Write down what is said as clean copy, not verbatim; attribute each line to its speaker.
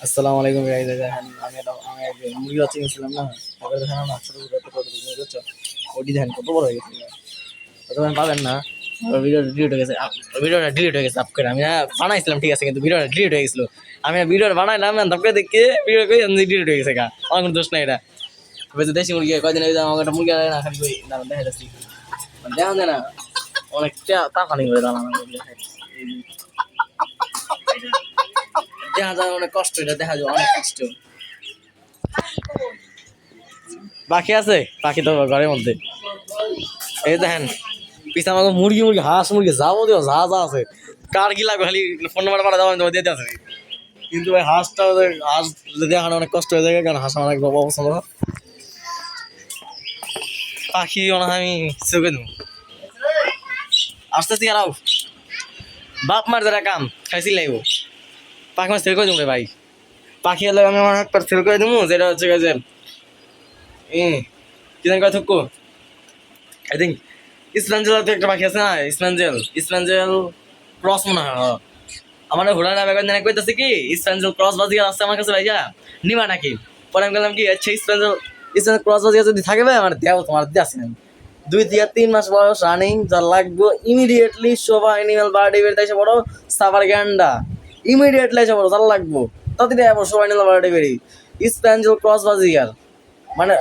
Speaker 1: আসসালামু আলাইকুম গাইস। দেখেন আমি এক মুরগি বাচ্চা কিনছিলাম না, তারপরে দেখেন না ছোট ছোট কত বুঝছো, ওটি দেখেন কত বড় হয়ে গেছে। তখন পাবেন না, ভিডিওটা ডিলিট হয়ে গেছে। ভিডিওটা ডিলিট হয়ে গেছে আপ করে। আমি না বানাইছিলাম ঠিক আছে, কিন্তু ভিডিওটা ডিলিট হয়ে গেছিল। আমি ভিডিওটা বানাইলাম তারপরে দেখি ভিডিও কই ডিলিট হয়ে গেছে। আমার কোনো দোষ নাই এটা। তবে যে দেশি মুরগি কয়দিন আগে আমার একটা মুরগি আনে না, খালি কই দাঁড়ান দেখা যাচ্ছি দেখা যায় না, অনেকটা তাফানি করে দাঁড়ানো দেখা যায়, অনেক কষ্ট, এটা দেখা যায় অনেক কষ্ট। পাখি আছে, পাখি তো ঘরের মধ্যে। এই দেখেন পিছনে আমাকে মুরগি মুরগি হাঁস মুরগি যাবতীয় যা যা আছে, কার কি লাগবে খালি ফোন নাম্বার পাঠা যাবো তোমার দিতে আছে। কিন্তু ভাই হাঁসটা হাঁস দেখানো অনেক কষ্ট হয়ে যায়, কারণ হাঁস আমার একদম অপছন্দ। পাখি মনে হয় আমি চোখে দেবো আসতেছি আর বাপ মার যারা কাম খাইছি লাগবো। পাখি মাছ সেল করে দেবো রে ভাই। পাখি হলে আমি আমার একটা সেল করে দেবো, যেটা হচ্ছে যে কি জানি কয় থুকু আই থিঙ্ক ইসলাঞ্জেল একটা পাখি আছে না, ইসলাঞ্জেল ইসলাঞ্জেল ক্রস মনে হয়। আমার ঘোড়া না ব্যাপার জানা কইতাছে কি ইসলাঞ্জেল ক্রস বাজিয়া আছে আমার কাছে ভাইয়া, নিবা নাকি? পরে আমি বললাম কি আচ্ছা ইসলাঞ্জেল ইসলাঞ্জেল ক্রস বাজিয়া যদি থাকে ভাই আমার দেও, তোমার দিয়ে আসি না। 2 থেকে 3 মাস বয়স রানিং যা লাগবো ইমিডিয়েটলি শোভা অ্যানিমাল বার্ডি বের এসে পড়ো। সাভার গ্যান্ডা ইমিডিয়েটলি এসে পড়ো, যা লাগবো তাড়াতাড়ি শোভা অ্যানিমাল বার্ডি বেরি ইসলাঞ্জেল ক্রস বাজিয়ার মানে